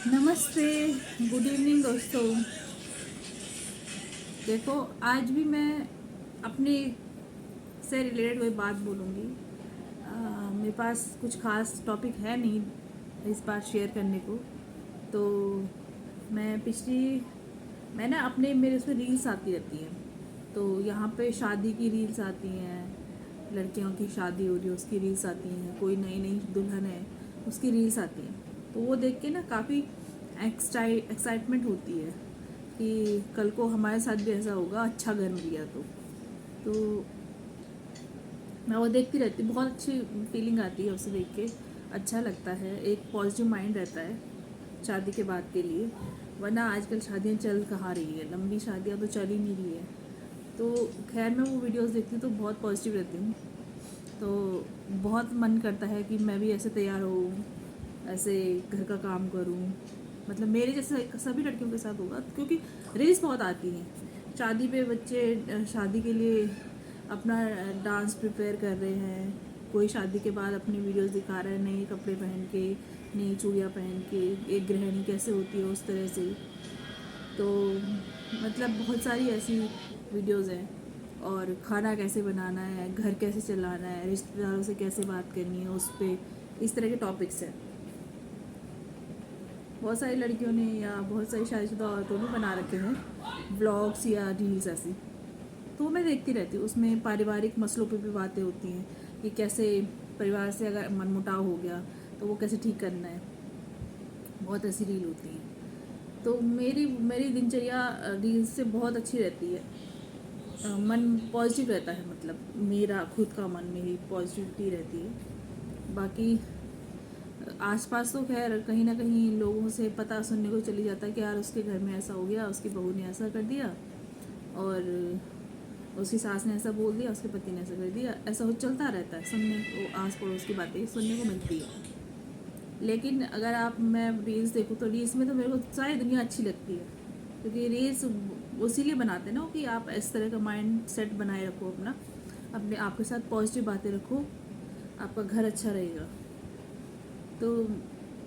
नमस्ते। Good evening दोस्तों। देखो, आज भी मैं अपने से रिलेटेड कोई बात बोलूँगी। मेरे पास कुछ खास टॉपिक है नहीं इस बार शेयर करने को। तो मैं ना अपने मेरे उसमें रील्स आती रहती हैं। तो यहाँ पे शादी की रील्स आती हैं, लड़कियों की शादी हो रही है उसकी रील्स आती हैं, कोई नई नई दुल्हन है उसकी रील्स आती हैं। तो वो देख के ना काफ़ी एक्साइटमेंट होती है कि कल को हमारे साथ भी ऐसा होगा, अच्छा घर मिल गया तो मैं वो देखती रहती हूँ। बहुत अच्छी फीलिंग आती है उसे देख के, अच्छा लगता है, एक पॉजिटिव माइंड रहता है शादी के बाद के लिए। वरना आजकल शादियाँ चल कहाँ रही है, लंबी शादियाँ तो चल ही नहीं रही है। तो खैर मैं वो वीडियोस देखती हूँ तो बहुत पॉजिटिव रहती हूँ। तो बहुत मन करता है कि मैं भी ऐसे तैयार हूँ, ऐसे घर का काम करूँ, मतलब मेरे जैसे सभी लड़कियों के साथ होगा। क्योंकि रील्स बहुत आती हैं शादी पे, बच्चे शादी के लिए अपना डांस प्रिपेयर कर रहे हैं, कोई शादी के बाद अपनी वीडियोस दिखा रहा है नए कपड़े पहन के, नई चूड़ियाँ पहन के, एक गृहिणी कैसे होती है उस तरह से। तो मतलब बहुत सारी ऐसी वीडियोस हैं। और खाना कैसे बनाना है, घर कैसे चलाना है, रिश्तेदारों से कैसे बात करनी है उस पर, इस तरह के टॉपिक्स हैं। बहुत सारी लड़कियों ने या बहुत सारी शादीशुदा औरतों ने बना रखे हैं ब्लॉग्स या रील्स ऐसी। तो मैं देखती रहती हूँ। उसमें पारिवारिक मसलों पे भी बातें होती हैं कि कैसे परिवार से अगर मनमुटाव हो गया तो वो कैसे ठीक करना है। बहुत ऐसी रील होती हैं। तो मेरी मेरी दिनचर्या रील्स से बहुत अच्छी रहती है। मन पॉजिटिव रहता है, मतलब मेरा खुद का मन, मेरी पॉजिटिविटी रहती है। बाकी आसपास तो खैर कहीं ना कहीं लोगों से पता सुनने को चली जाता है कि यार उसके घर में ऐसा हो गया, उसकी बहू ने ऐसा कर दिया, और उसकी सास ने ऐसा बोल दिया, उसके पति ने ऐसा कर दिया। ऐसा हो चलता रहता है, सुनने को आस पड़ोस की बातें सुनने को मिलती है। लेकिन अगर मैं रील्स देखूँ तो रील्स में तो मेरे को सारी दुनिया अच्छी लगती है। क्योंकि रील्स उसीलिए बनाते हैं ना कि आप इस तरह का माइंड सेट बनाए रखो अपना, अपने आप के साथ पॉजिटिव बातें रखो, आपका घर अच्छा रहेगा। तो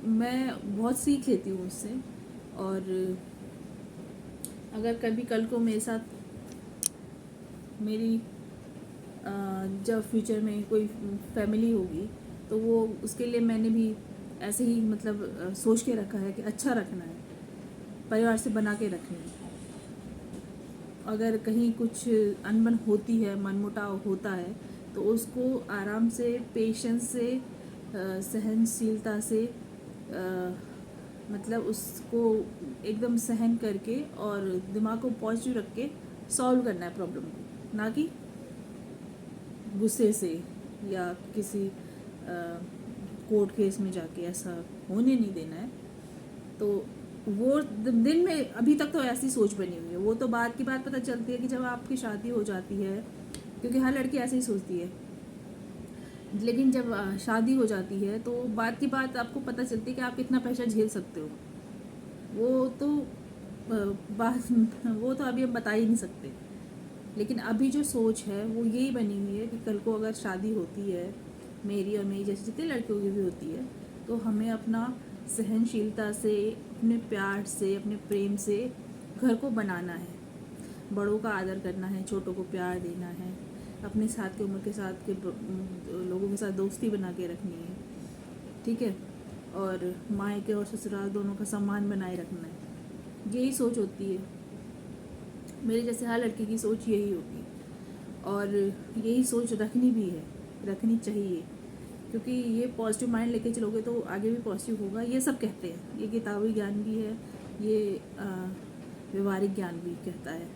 मैं बहुत सीख लेती हूँ उससे। और अगर कभी कल को मेरे साथ मेरी जब फ्यूचर में कोई फैमिली होगी तो वो उसके लिए मैंने भी ऐसे ही मतलब सोच के रखा है कि अच्छा रखना है, परिवार से बना के रखना है। अगर कहीं कुछ अनबन होती है, मनमुटाव होता है, तो उसको आराम से, पेशेंस से, सहनशीलता से, मतलब उसको एकदम सहन करके और दिमाग को पॉजिटिव रख के सॉल्व करना है प्रॉब्लम को, ना कि गुस्से से या किसी कोर्ट केस में जाके ऐसा होने नहीं देना है। तो वो दिन में अभी तक तो ऐसी सोच बनी हुई है। वो तो बाद की बात पता चलती है कि जब आपकी शादी हो जाती है, क्योंकि हर लड़की ऐसे ही सोचती है। लेकिन जब शादी हो जाती है तो बाद की बात आपको पता चलती है कि आप कितना प्रेशर झेल सकते हो। वो तो बात वो तो अभी हम बता ही नहीं सकते। लेकिन अभी जो सोच है वो यही बनी हुई है कि कल को अगर शादी होती है मेरी और मेरी जैसी जितनी लड़कियों की भी होती है, तो हमें अपना सहनशीलता से, अपने प्यार से, अपने प्रेम से घर को बनाना है। बड़ों का आदर करना है, छोटों को प्यार देना है, अपने साथ की उम्र के साथ के लोगों के साथ दोस्ती बना के रखनी है, ठीक है। और मायके और ससुराल दोनों का सम्मान बनाए रखना है। यही सोच होती है। मेरे जैसे हर लड़की की सोच यही होगी, और यही सोच रखनी भी है, रखनी चाहिए। क्योंकि ये पॉजिटिव माइंड लेके चलोगे तो आगे भी पॉजिटिव होगा। ये सब कहते हैं, ये किताबी ज्ञान भी है, ये व्यवहारिक ज्ञान भी कहता है,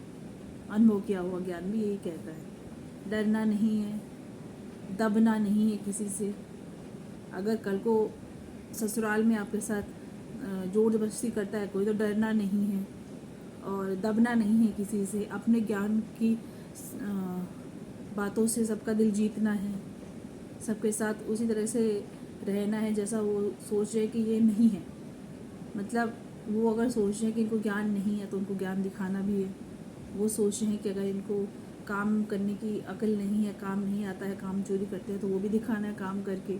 अनुभव किया हुआ ज्ञान भी यही कहता है। डरना नहीं है, दबना नहीं है किसी से। अगर कल को ससुराल में आपके साथ जोर जबरदस्ती करता है कोई, तो डरना नहीं है और दबना नहीं है किसी से। अपने ज्ञान की बातों से सबका दिल जीतना है, सबके साथ उसी तरह से रहना है जैसा वो सोच रहे कि ये नहीं है। मतलब वो अगर सोच रहे हैं कि इनको ज्ञान नहीं है तो उनको ज्ञान दिखाना भी है। वो सोच रहे हैं कि अगर इनको काम करने की अकल नहीं है, काम नहीं आता है, काम चोरी करते हैं, तो वो भी दिखाना है काम करके।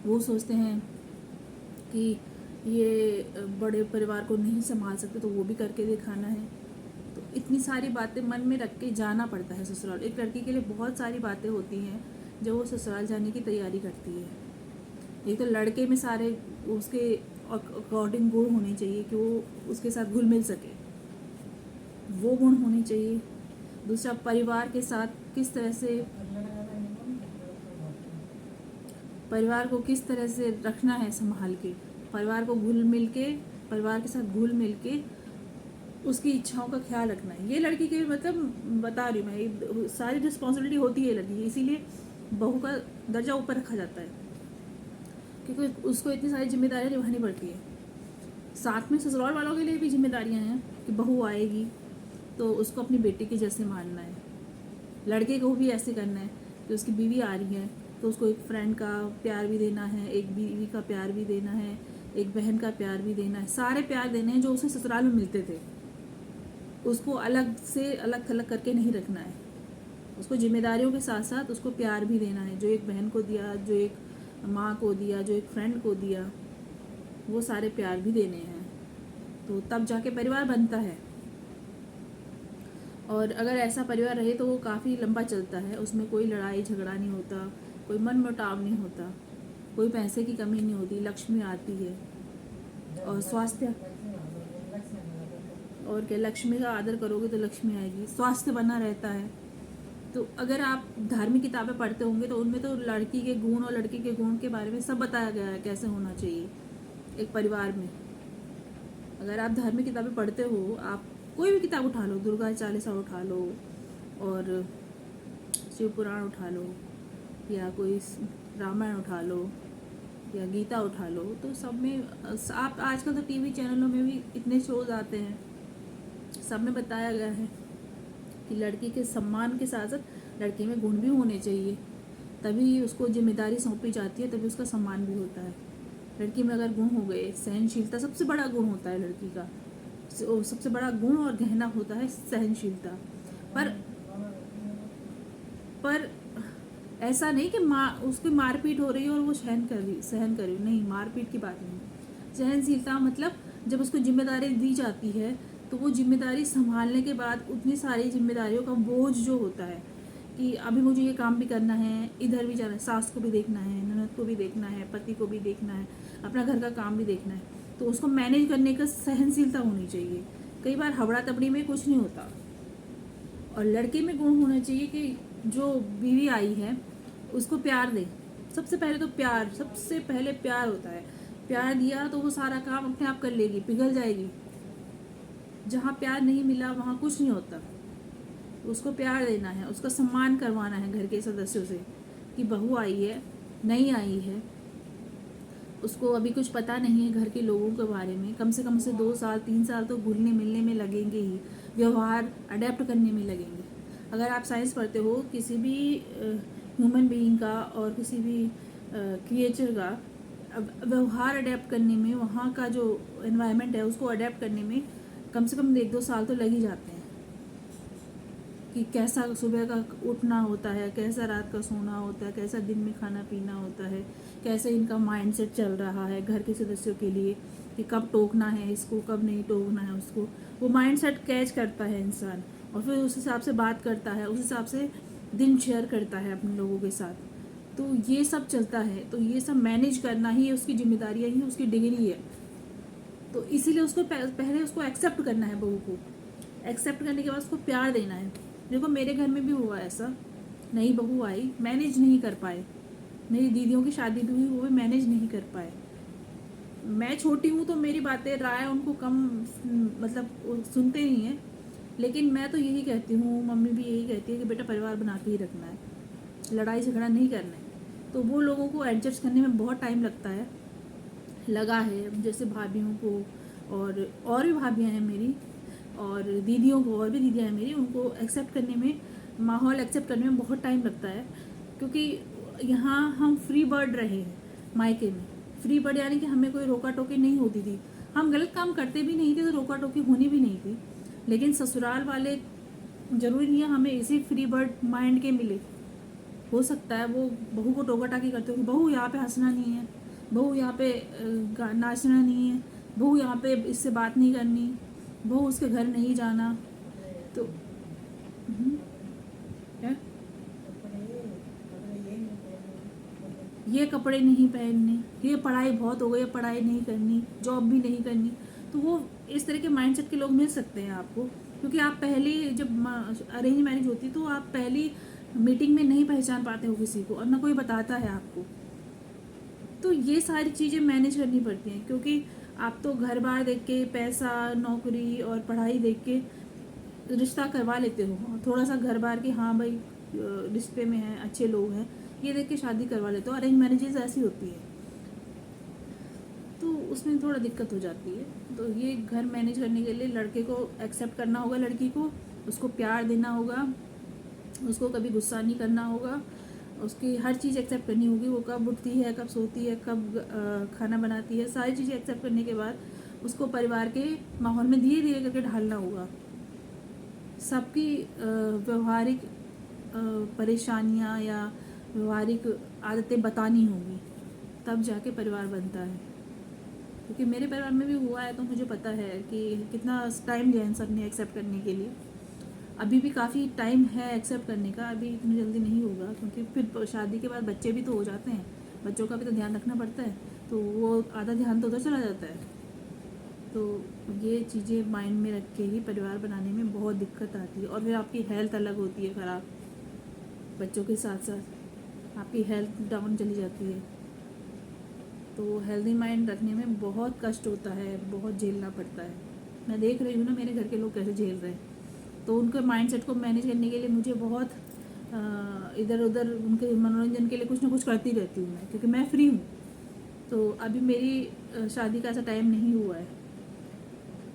वो सोचते हैं कि ये बड़े परिवार को नहीं संभाल सकते तो वो भी करके दिखाना है। तो इतनी सारी बातें मन में रख के जाना पड़ता है ससुराल। एक लड़की के लिए बहुत सारी बातें होती हैं जब वो ससुराल जाने की तैयारी करती है। एक तो लड़के में सारे उसके अकॉर्डिंग गुण होने चाहिए कि वो उसके साथ घुल मिल सके, वो गुण होने चाहिए। दूसरा, परिवार के साथ किस तरह से, परिवार को किस तरह से रखना है संभाल के, परिवार को घुल मिल के, परिवार के साथ घुल मिल के उसकी इच्छाओं का ख्याल रखना है। ये लड़की के मतलब बता रही हूँ मैं, सारी रिस्पॉन्सिबिलिटी होती है लड़की की, इसीलिए बहू का दर्जा ऊपर रखा जाता है क्योंकि उसको इतनी सारी जिम्मेदारियाँ निभानी पड़ती है। साथ में ससुराल वालों के लिए भी जिम्मेदारियाँ हैं कि बहू आएगी तो उसको अपनी बेटी के जैसे मानना है। लड़के को भी ऐसे करना है कि उसकी बीवी आ रही है तो उसको एक फ्रेंड का प्यार भी देना है, एक बीवी का प्यार भी देना है, एक बहन का प्यार भी देना है। सारे प्यार देने हैं जो उसे ससुराल में मिलते थे। उसको अलग से अलग थलग करके नहीं रखना है। उसको जिम्मेदारियों के साथ साथ उसको प्यार भी देना है, जो एक बहन को दिया, जो एक माँ को दिया, जो एक फ्रेंड को दिया, वो सारे प्यार भी देने हैं। तो तब जाके परिवार बनता है। और अगर ऐसा परिवार रहे तो वो काफ़ी लंबा चलता है, उसमें कोई लड़ाई झगड़ा नहीं होता, कोई मन मुटाव नहीं होता, कोई पैसे की कमी नहीं होती, लक्ष्मी आती है। और स्वास्थ्य, और क्या, लक्ष्मी का आदर करोगे तो लक्ष्मी आएगी, स्वास्थ्य बना रहता है। तो अगर आप धार्मिक किताबें पढ़ते होंगे तो उनमें तो लड़की के गुण और लड़के के गुण के बारे में सब बताया गया है, कैसे होना चाहिए एक परिवार में। अगर आप धार्मिक किताबें पढ़ते हो, आप कोई भी किताब उठा लो, दुर्गा चालीसा उठा लो और शिव पुराण उठा लो या कोई रामायण उठा लो या गीता उठा लो, तो सब में आप आजकल तो टीवी चैनलों में भी इतने शोज आते हैं, सब में बताया गया है कि लड़की के सम्मान के साथ साथ लड़की में गुण भी होने चाहिए, तभी उसको जिम्मेदारी सौंपी जाती है, तभी उसका सम्मान भी होता है। लड़की में अगर गुण हो गए, सहनशीलता सबसे बड़ा गुण होता है लड़की का, सबसे बड़ा गुण और गहना होता है सहनशीलता। पर ऐसा नहीं कि उसकी मारपीट हो रही है और वो सहन कर रही, नहीं, मारपीट की बात नहीं। सहनशीलता मतलब जब उसको जिम्मेदारी दी जाती है तो वो जिम्मेदारी संभालने के बाद उतनी सारी जिम्मेदारियों का बोझ जो होता है कि अभी मुझे ये काम भी करना है, इधर भी जाना है, सास को भी देखना है, ननद को भी देखना है, पति को भी देखना है, अपना घर का काम भी देखना है, तो उसको मैनेज करने का सहनशीलता होनी चाहिए। कई बार हबड़ा तबड़ी में कुछ नहीं होता। और लड़के में गुण होना चाहिए कि जो बीवी आई है उसको प्यार दे। सबसे पहले तो प्यार, सबसे पहले प्यार होता है। प्यार दिया तो वो सारा काम अपने आप कर लेगी, पिघल जाएगी। जहाँ प्यार नहीं मिला वहाँ कुछ नहीं होता। उसको प्यार देना है, उसका सम्मान करवाना है घर के सदस्यों से कि बहू आई है, नई आई है, उसको अभी कुछ पता नहीं है घर के लोगों के बारे में, कम से 2 साल 3 साल तो घुलने मिलने में लगेंगे ही, व्यवहार अडेप्ट करने में लगेंगे। अगर आप साइंस पढ़ते हो किसी भी ह्यूमन बीइंग का और किसी भी क्रिएचर का व्यवहार अडेप्ट करने में, वहाँ का जो एनवायरनमेंट है उसको अडेप्ट करने में कम से कम 1-2 साल तो लग ही जाते हैं कि कैसा सुबह का उठना होता है, कैसा रात का सोना होता है, कैसा दिन में खाना पीना होता है, कैसे इनका माइंडसेट चल रहा है घर के सदस्यों के लिए कि कब टोकना है इसको, कब नहीं टोकना है उसको। वो माइंडसेट कैच करता है इंसान और फिर उस हिसाब से बात करता है, उस हिसाब से दिन शेयर करता है अपने लोगों के साथ। तो ये सब चलता है, तो ये सब मैनेज करना ही उसकी जिम्मेदारियाँ ही उसकी डिग्री है। तो इसीलिए उसको पहले उसको एक्सेप्ट करना है, बहू को एक्सेप्ट करने के बाद उसको प्यार देना है। देखो मेरे घर में भी हुआ ऐसा, नई बहू आई, मैनेज नहीं कर पाए, मेरी दीदियों की शादी भी हुई, वो भी मैनेज नहीं कर पाए। मैं छोटी हूँ तो मेरी बातें राय उनको कम मतलब सुनते नहीं हैं, लेकिन मैं तो यही कहती हूँ, मम्मी भी यही कहती है कि बेटा परिवार बना के ही रखना है, लड़ाई झगड़ा नहीं करना है। तो वो लोगों को एडजस्ट करने में बहुत टाइम लगता है, लगा है। जैसे भाभीयों को और भी भाभियाँ हैं मेरी और दीदियों को, और भी दीदियाँ हैं मेरी, उनको एक्सेप्ट करने में, माहौल एक्सेप्ट करने में बहुत टाइम लगता है। क्योंकि यहाँ हम फ्री बर्ड रहे हैं मायके में। फ्री बर्ड यानी कि हमें कोई रोका टोकी नहीं होती थी, हम गलत काम करते भी नहीं थे तो रोका टोकी होनी भी नहीं थी। लेकिन ससुराल वाले जरूरी नहीं है हमें इसी फ्री बर्ड माइंड के मिले। हो सकता है वो बहू को टोका टाकी करते हो, बहू यहाँ पे हंसना नहीं है, बहू यहाँ पे नाचना नहीं है, बहू यहाँ पे इससे बात नहीं करनी, बहू उसके घर नहीं जाना। तो क्या, ये कपड़े नहीं पहनने, ये पढ़ाई बहुत हो गई, पढ़ाई नहीं करनी, जॉब भी नहीं करनी। तो वो इस तरह के माइंडसेट के लोग मिल सकते हैं आपको, क्योंकि आप पहले जब अरेंज मैरिज होती तो आप पहली मीटिंग में नहीं पहचान पाते हो किसी को, और ना कोई बताता है आपको। तो ये सारी चीज़ें मैनेज करनी पड़ती हैं, क्योंकि आप तो घर बार देख के, पैसा, नौकरी और पढ़ाई देख के रिश्ता करवा लेते हो, थोड़ा सा घर बार के हाँ भाई रिश्ते में हैं, अच्छे लोग हैं, ये देख के शादी करवा लेते हो। अरेंज मैरिजेज ऐसी होती है, तो उसमें थोड़ा दिक्कत हो जाती है। तो ये घर मैनेज करने के लिए लड़के को एक्सेप्ट करना होगा, लड़की को, उसको प्यार देना होगा, उसको कभी गुस्सा नहीं करना होगा, उसकी हर चीज़ एक्सेप्ट करनी होगी। वो कब उठती है, कब सोती है, कब खाना बनाती है, सारी चीज़ें एक्सेप्ट करने के बाद उसको परिवार के माहौल में धीरे धीरे करके ढालना होगा। सबकी व्यवहारिक परेशानियां या व्यवहारिक आदतें बतानी होगी, तब जाके परिवार बनता है। क्योंकि मेरे परिवार में भी हुआ है, तो मुझे पता है कि कितना टाइम लिया इन सब ने एक्सेप्ट करने के लिए। अभी भी काफ़ी टाइम है एक्सेप्ट करने का, अभी इतनी जल्दी नहीं होगा, क्योंकि फिर शादी के बाद बच्चे भी तो हो जाते हैं, बच्चों का भी तो ध्यान रखना पड़ता है, तो वो आधा ध्यान तो उधर चला जाता है। तो ये चीज़ें माइंड में रख के ही परिवार बनाने में बहुत दिक्कत आती है। और फिर आपकी हेल्थ अलग होती है ख़राब, बच्चों के साथ साथ आपकी हेल्थ डाउन चली जाती है। तो हेल्दी माइंड रखने में बहुत कष्ट होता है, बहुत झेलना पड़ता है। मैं देख रही हूँ ना मेरे घर के लोग कैसे झेल रहे हैं। तो उनके माइंडसेट को मैनेज करने के लिए मुझे बहुत इधर उधर उनके मनोरंजन के लिए कुछ ना कुछ करती रहती हूँ मैं, क्योंकि मैं फ्री हूँ। तो अभी मेरी शादी का ऐसा टाइम नहीं हुआ है,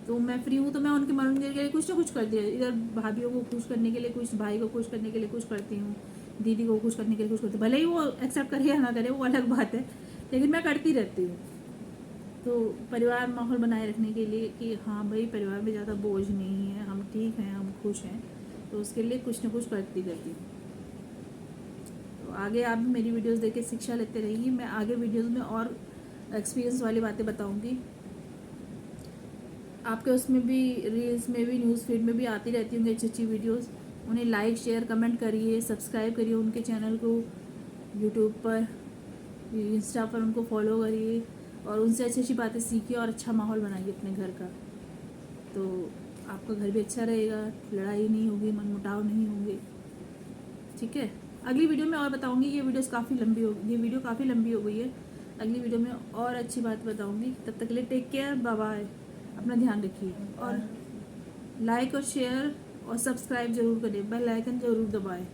तो मैं फ्री हूँ, तो मैं उनके मनोरंजन के लिए कुछ ना कुछ करती रहती हूँ। इधर भाभीयों को खुश करने के लिए कुछ, भाई को खुश करने के लिए कुछ करती हूँ, दीदी को खुश करने के लिए कुछ करती हूँ। भले ही वो एक्सेप्ट करे या ना करे, वो अलग बात है, लेकिन मैं करती रहती हूँ। तो परिवार माहौल बनाए रखने के लिए कि हाँ भाई परिवार में ज़्यादा बोझ नहीं है, हम ठीक हैं, हम खुश हैं, तो उसके लिए कुछ ना कुछ करती रहती हूँ। तो आगे आप भी मेरी वीडियोस देख के शिक्षा लेते रहिए। मैं आगे वीडियोस में और एक्सपीरियंस वाली बातें बताऊँगी। आपके उसमें भी, रील्स में भी, न्यूज़ फीड में भी आती रहती होंगी अच्छी अच्छी वीडियोस। उन्हें लाइक, शेयर, कमेंट करिए, सब्सक्राइब करिए उनके चैनल को, यूट्यूब पर, इंस्टा पर उनको फॉलो करिए, और उनसे अच्छी अच्छी बातें सीखिए और अच्छा माहौल बनाइए अपने घर का। तो आपका घर भी अच्छा रहेगा, लड़ाई नहीं होगी, मनमुटाव नहीं होंगे। ठीक है, अगली वीडियो में और बताऊंगी। ये वीडियो काफ़ी लंबी हो गई है। अगली वीडियो में और अच्छी बात बताऊंगी। तब तक के लिए टेक केयर, बाय बाय, अपना ध्यान रखिए, और लाइक और शेयर और सब्सक्राइब जरूर करें, बेल आइकन जरूर दबाएं।